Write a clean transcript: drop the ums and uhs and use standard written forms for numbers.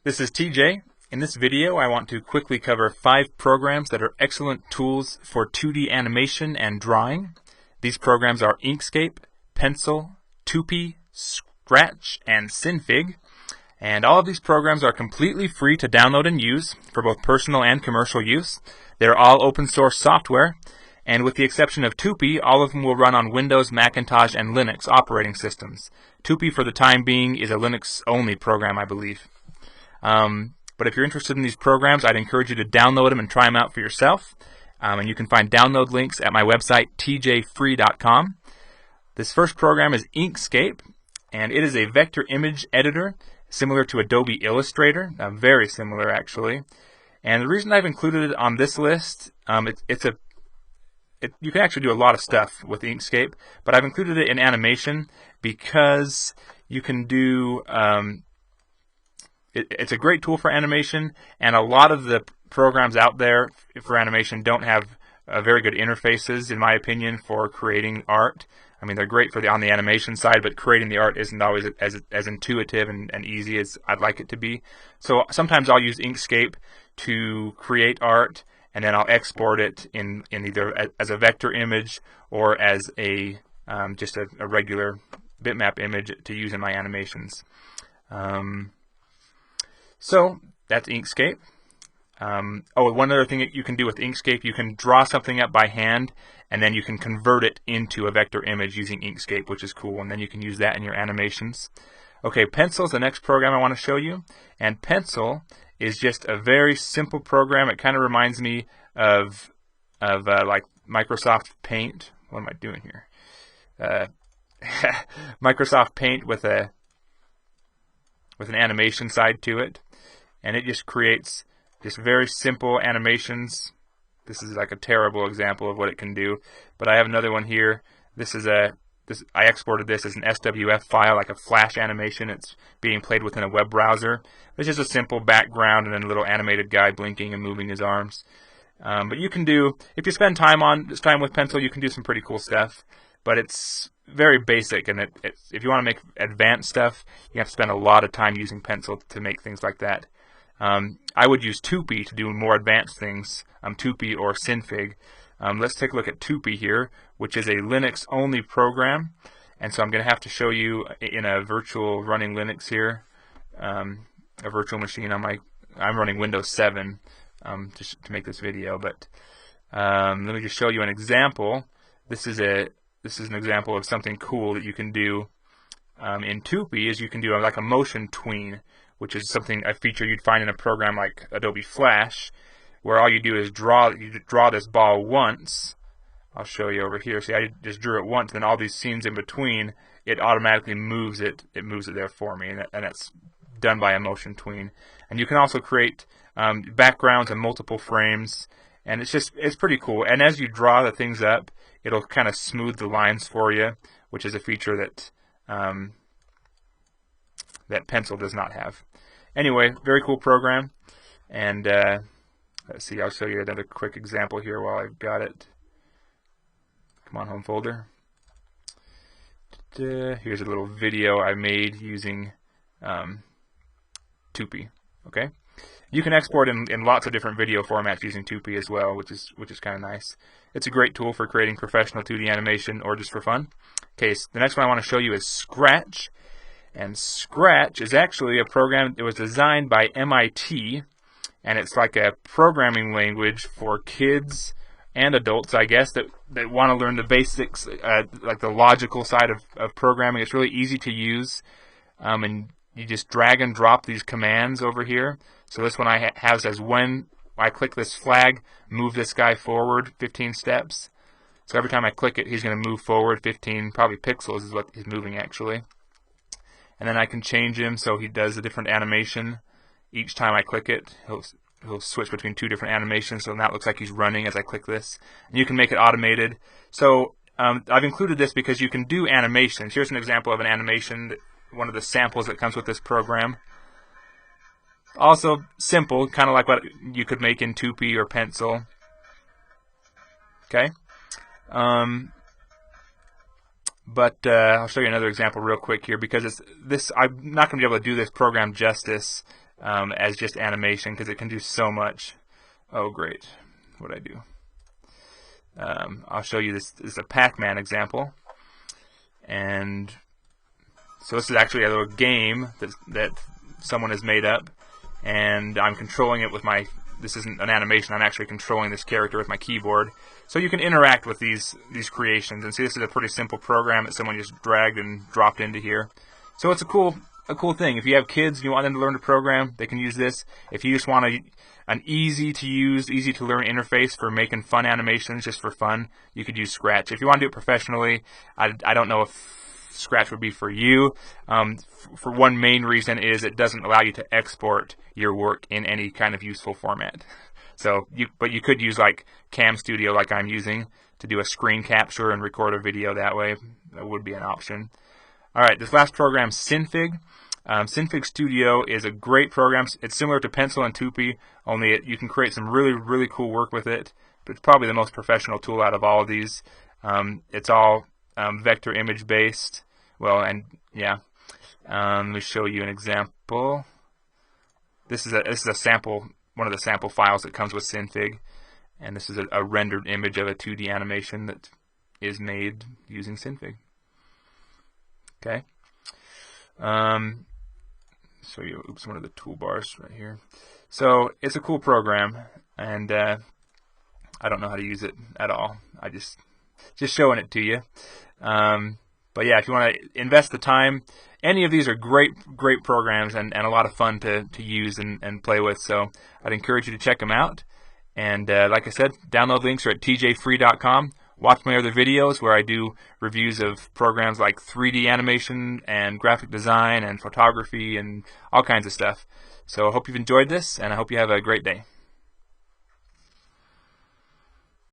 This is TJ. In this video, I want to quickly cover 5 programs that are excellent tools for 2D animation and drawing. These programs are Inkscape, Pencil, 2P, Scratch, and Synfig. And all of these programs are completely free to download and use for both personal and commercial use. They're all open source software, and with the exception of 2P, all of them will run on Windows, Macintosh, and Linux operating systems. 2P for the time being is a Linux-only program, I believe. But if you're interested in these programs, I'd encourage you to download them and try them out for yourself. And you can find download links at my website, tjfree.com. This first program is Inkscape, and it is a vector image editor similar to Adobe Illustrator, very similar actually. And the reason I've included it on this list, you can actually do a lot of stuff with Inkscape, but I've included it in animation because you can do it's a great tool for animation, and a lot of the programs out there for animation don't have very good interfaces, in my opinion, for creating art. I mean, they're great for on the animation side, but creating the art isn't always as intuitive and easy as I'd like it to be. So sometimes I'll use Inkscape to create art, and then I'll export it in either as a vector image or as just a regular bitmap image to use in my animations. So that's Inkscape. One other thing that you can do with Inkscape, you can draw something up by hand, and then you can convert it into a vector image using Inkscape, which is cool, and then you can use that in your animations. Okay, Pencil is the next program I want to show you, and Pencil is just a very simple program. It kind of reminds me of like Microsoft Paint. What am I doing here? Microsoft Paint with an animation side to it, and it just creates just very simple animations. This is like a terrible example of what it can do, but I have another one here. I exported this as an SWF file, like a flash animation. It's being played within a web browser. It's just a simple background and then a little animated guy blinking and moving his arms. But you can do, if you spend time with Pencil, you can do some pretty cool stuff. But it's very basic, and if you want to make advanced stuff, you have to spend a lot of time using Pencil to make things like that. I would use 2P to do more advanced things, 2P or Synfig. Let's take a look at 2P here, which is a Linux-only program. And so I'm going to have to show you in a virtual running Linux here, a virtual machine on I'm running Windows 7 to make this video. But let me just show you an example. This is an example of something cool that you can do in 2P. Is you can do like a motion tween, which is a feature you'd find in a program like Adobe Flash, where all you do is you draw this ball once. I'll show you over here. See, I just drew it once, and then all these scenes in between, it automatically moves it. It moves it there for me, and that's done by a motion tween. And you can also create backgrounds and multiple frames, and it's pretty cool. And as you draw the things up, it'll kind of smooth the lines for you, which is a feature that that Pencil does not have. Anyway, very cool program. And let's see, I'll show you another quick example here while I've got it. Come on, home folder. Here's a little video I made using 2P. Okay, you can export in lots of different video formats using 2P as well, which is kind of nice. It's a great tool for creating professional 2D animation or just for fun. Okay, so the next one I want to show you is Scratch. And Scratch is actually a program that was designed by MIT, and it's like a programming language for kids and adults, I guess, that want to learn the basics, like the logical side of programming. It's really easy to use, and you just drag and drop these commands over here. So this one I have says, when I click this flag, move this guy forward 15 steps. So every time I click it, he's going to move forward 15, probably pixels is what he's moving actually. And then I can change him so he does a different animation. Each time I click it, he'll switch between 2 different animations, so now it looks like he's running as I click this. And you can make it automated. So I've included this because you can do animations. Here's an example of an animation, one of the samples that comes with this program. Also simple, kind of like what you could make in 2P or Pencil. Okay. But I'll show you another example real quick here, because I'm not going to be able to do this program justice as just animation because it can do so much. Oh, great. What I do? I'll show you this. This is a Pac-Man example. And so this is actually a little game that someone has made up. And I'm controlling it with my... This isn't an animation. I'm actually controlling this character with my keyboard. So you can interact with these creations. And see, this is a pretty simple program that someone just dragged and dropped into here. So it's a cool thing. If you have kids and you want them to learn to program, they can use this. If you just want an easy to use, easy to learn interface for making fun animations just for fun, you could use Scratch. If you want to do it professionally, I don't know if Scratch would be for you. For one main reason is it doesn't allow you to export your work in any kind of useful format. So, but you could use like Cam Studio, like I'm using, to do a screen capture and record a video that way. That would be an option. All right, this last program, Synfig. Synfig Studio is a great program. It's similar to Pencil and Tupi, only you can create some really cool work with it. But it's probably the most professional tool out of all of these. It's all vector image based. Well, and yeah, let me show you an example. This is a sample, one of the sample files that comes with Synfig, and this is a rendered image of a 2D animation that is made using Synfig. Okay. So you, oops, one of the toolbars right here. So it's a cool program, and I don't know how to use it at all. I just showing it to you. But yeah, if you want to invest the time, any of these are great programs and a lot of fun to use and play with. So I'd encourage you to check them out. And like I said, download links are at tjfree.com. Watch my other videos where I do reviews of programs like 3D animation and graphic design and photography and all kinds of stuff. So I hope you've enjoyed this, and I hope you have a great day.